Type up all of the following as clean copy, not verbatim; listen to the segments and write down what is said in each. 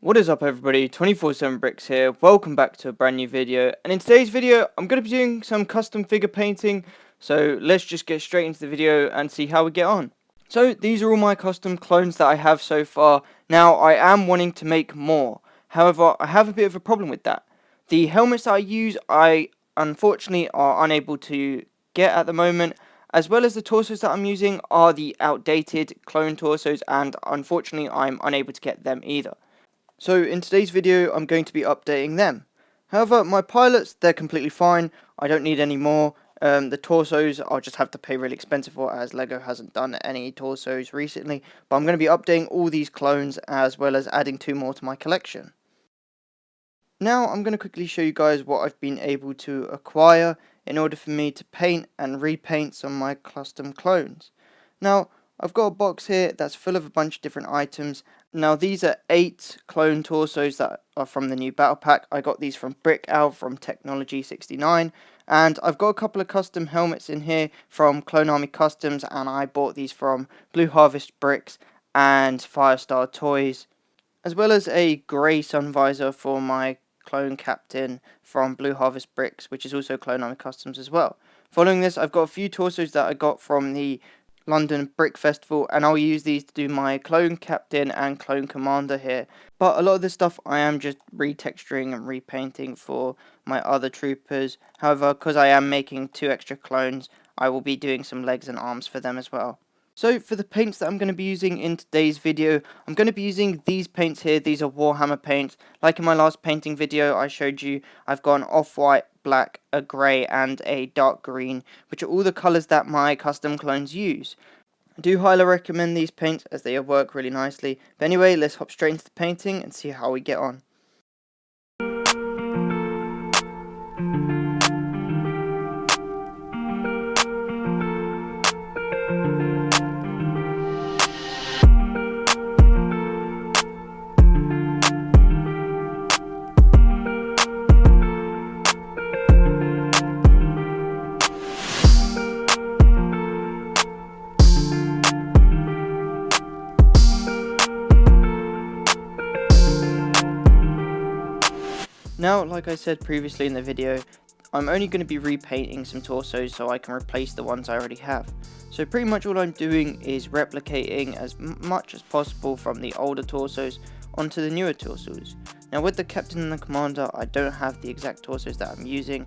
What is up everybody, 24/7Bricks here, welcome back to a brand new video, and in today's video I'm going to be doing some custom figure painting, so let's just get straight into the video and see how we get on. So these are all my custom clones that I have so far. Now I am wanting to make more, however I have a bit of a problem with that. The helmets that I use I unfortunately are unable to get at the moment, as well as the torsos that I'm using are the outdated clone torsos, and unfortunately I'm unable to get them either. So in today's video I'm going to be updating them. However, my pilots, they're completely fine. I don't need any more. The torsos I'll just have to pay really expensive for, as LEGO hasn't done any torsos recently. But I'm going to be updating all these clones as well as adding 2 more to my collection. Now I'm going to quickly show you guys what I've been able to acquire in order for me to paint and repaint some of my custom clones. Now I've got a box here that's full of a bunch of different items. Now these are 8 clone torsos that are from the new battle pack. I got these from Brick Owl from Technology 69, and I've got a couple of custom helmets in here from Clone Army Customs, and I bought these from Blue Harvest Bricks and Firestar Toys, as well as a grey sun visor for my clone captain from Blue Harvest Bricks, which is also Clone Army Customs as well. Following this, I've got a few torsos that I got from the London Brick Festival, and I'll use these to do my clone captain and clone commander here. But a lot of this stuff I am just retexturing and repainting for my other troopers. However, because I am making 2 extra clones, I will be doing some legs and arms for them as well. So for the paints that I'm going to be using in today's video, I'm going to be using these paints here. These are Warhammer paints. Like in my last painting video I showed you, I've got an off-white, black, a grey and a dark green, which are all the colours that my custom clones use. I do highly recommend these paints as they work really nicely. But anyway, let's hop straight into the painting and see how we get on. Now, like I said previously in the video, I'm only going to be repainting some torsos so I can replace the ones I already have. So pretty much all I'm doing is replicating as much as possible from the older torsos onto the newer torsos. Now with the captain and the commander, I don't have the exact torsos that I'm using,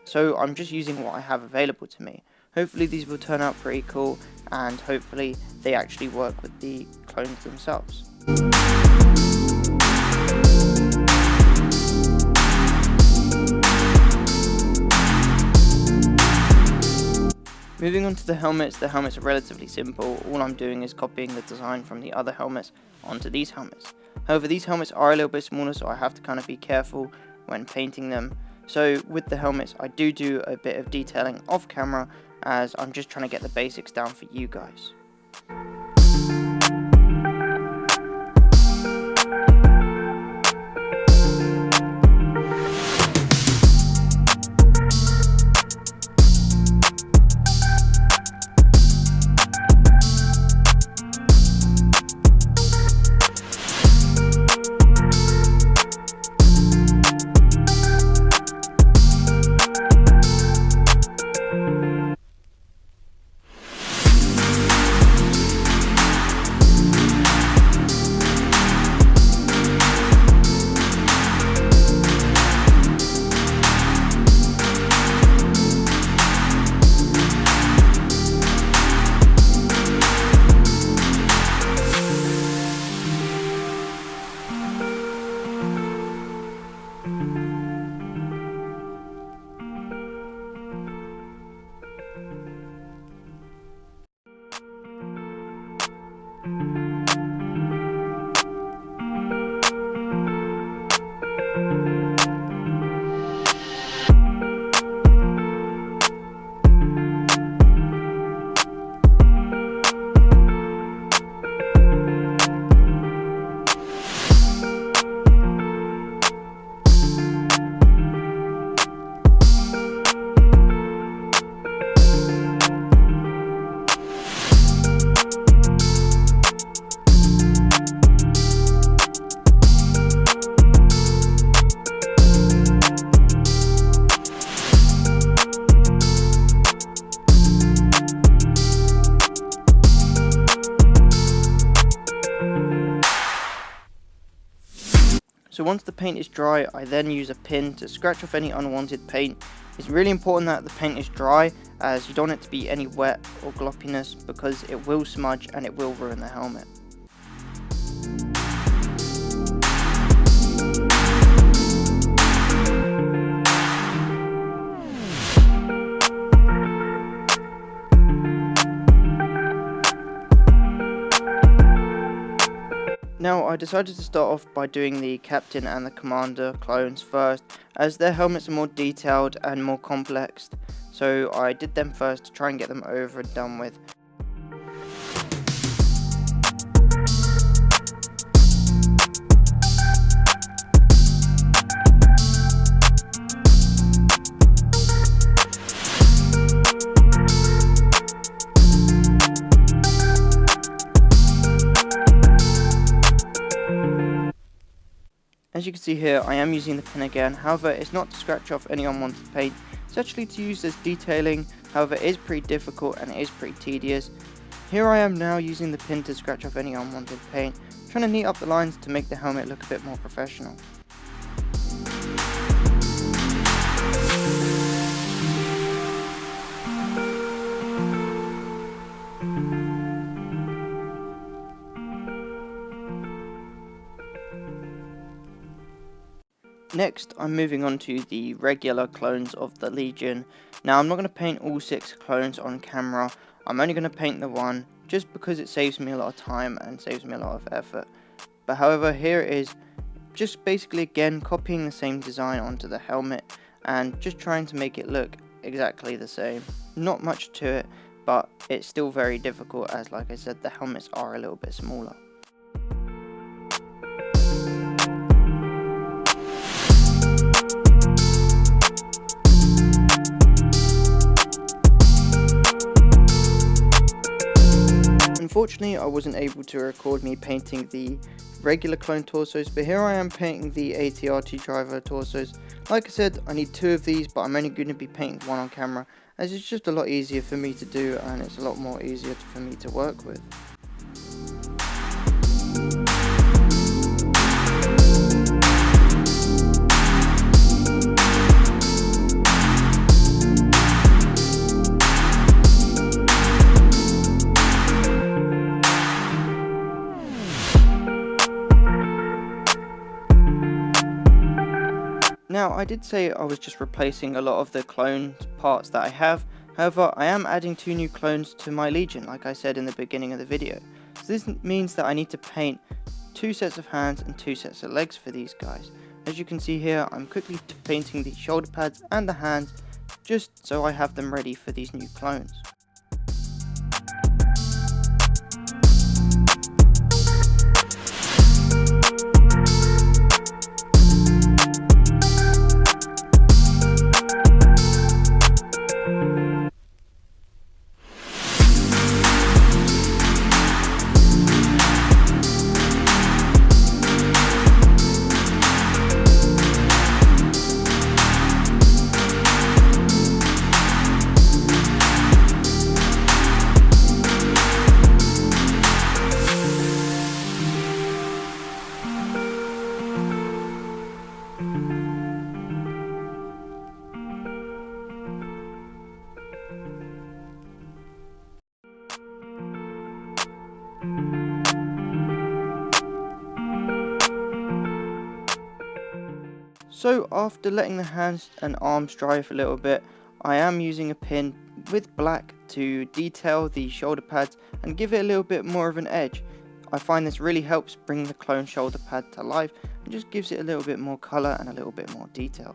so I'm just using what I have available to me. Hopefully these will turn out pretty cool, and hopefully they actually work with the clones themselves. Moving on to the helmets are relatively simple. All I'm doing is copying the design from the other helmets onto these helmets. However, these helmets are a little bit smaller, so I have to kind of be careful when painting them. So with the helmets, I do a bit of detailing off camera, as I'm just trying to get the basics down for you guys. So once the paint is dry, I then use a pin to scratch off any unwanted paint. It's really important that the paint is dry, as you don't want it to be any wet or gloppiness, because it will smudge and it will ruin the helmet. Now I decided to start off by doing the Captain and the Commander clones first, as their helmets are more detailed and more complex, so I did them first to try and get them over and done with. As you can see here, I am using the pin again. However, it's not to scratch off any unwanted paint, it's actually to use as detailing. However, it is pretty difficult and it is pretty tedious. Here I am now using the pin to scratch off any unwanted paint, trying to neat up the lines to make the helmet look a bit more professional. Next, I'm moving on to the regular clones of the Legion. Now, I'm not going to paint all 6 clones on camera. I'm only going to paint the one, just because it saves me a lot of time and saves me a lot of effort. But however, here it is, just basically again copying the same design onto the helmet and just trying to make it look exactly the same. Not much to it, but it's still very difficult, as like I said, the helmets are a little bit smaller. Unfortunately, I wasn't able to record me painting the regular clone torsos, but here I am painting the AT-RT driver torsos. Like I said, I need 2 of these, but I'm only going to be painting 1 on camera, as it's just a lot easier for me to do and it's a lot more easier for me to work with. Now, I did say I was just replacing a lot of the clone parts that I have. However, I am adding 2 new clones to my Legion, like I said in the beginning of the video. So this means that I need to paint 2 sets of hands and 2 sets of legs for these guys. As you can see here, I'm quickly painting the shoulder pads and the hands, just so I have them ready for these new clones. So after letting the hands and arms dry for a little bit, I am using a pin with black to detail the shoulder pads and give it a little bit more of an edge. I find this really helps bring the clone shoulder pad to life and just gives it a little bit more colour and a little bit more detail.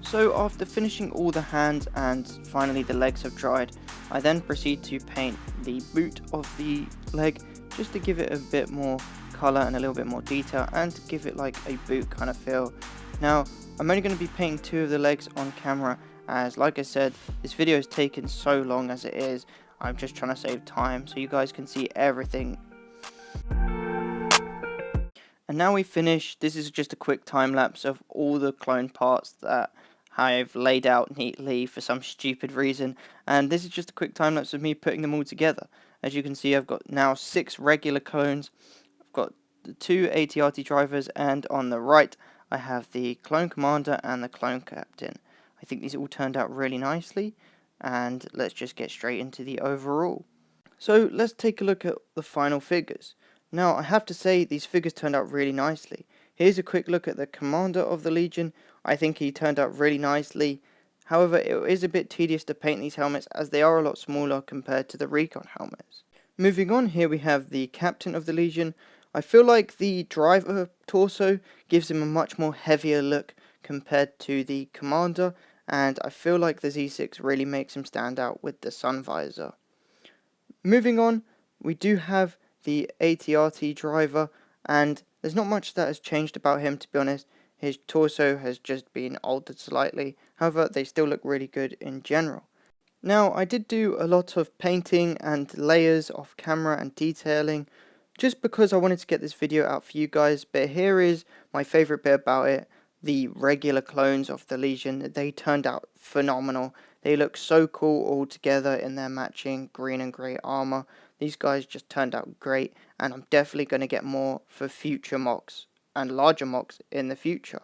So after finishing all the hands and finally the legs have dried, I then proceed to paint the boot of the leg just to give it a bit more colour and a little bit more detail and to give it like a boot kind of feel. Now, I'm only going to be painting 2 of the legs on camera, as like I said, this video has taken so long as it is. I'm just trying to save time so you guys can see everything. And now we finished. This is just a quick time lapse of all the clone parts that I've laid out neatly for some stupid reason, and this is just a quick time lapse of me putting them all together. As you can see, I've got now 6 regular clones. I've got the 2 AT-AT drivers, and on the right I have the clone commander and the clone captain. I think these all turned out really nicely, and let's just get straight into the overall. So let's take a look at the final figures. Now, I have to say these figures turned out really nicely. Here's a quick look at the commander of the Legion. I think he turned out really nicely. However, it is a bit tedious to paint these helmets as they are a lot smaller compared to the Recon helmets. Moving on, here we have the captain of the Legion. I feel like the driver torso gives him a much more heavier look compared to the commander, and I feel like the Z6 really makes him stand out with the sun visor. Moving on, we do have the AT-AT driver, and there's not much that has changed about him, to be honest. His torso has just been altered slightly, however they still look really good in general. Now, I did do a lot of painting and layers off camera and detailing, just because I wanted to get this video out for you guys, but here is my favourite bit about it. The regular clones of the Legion, they turned out phenomenal. They look so cool all together in their matching green and grey armour. These guys just turned out great, and I'm definitely going to get more for future mocks and larger mocks in the future.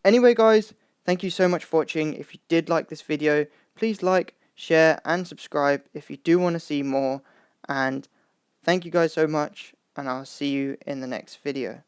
Anyway guys, thank you so much for watching. If you did like this video, please like, share and subscribe if you do want to see more, and thank you guys so much, and I'll see you in the next video.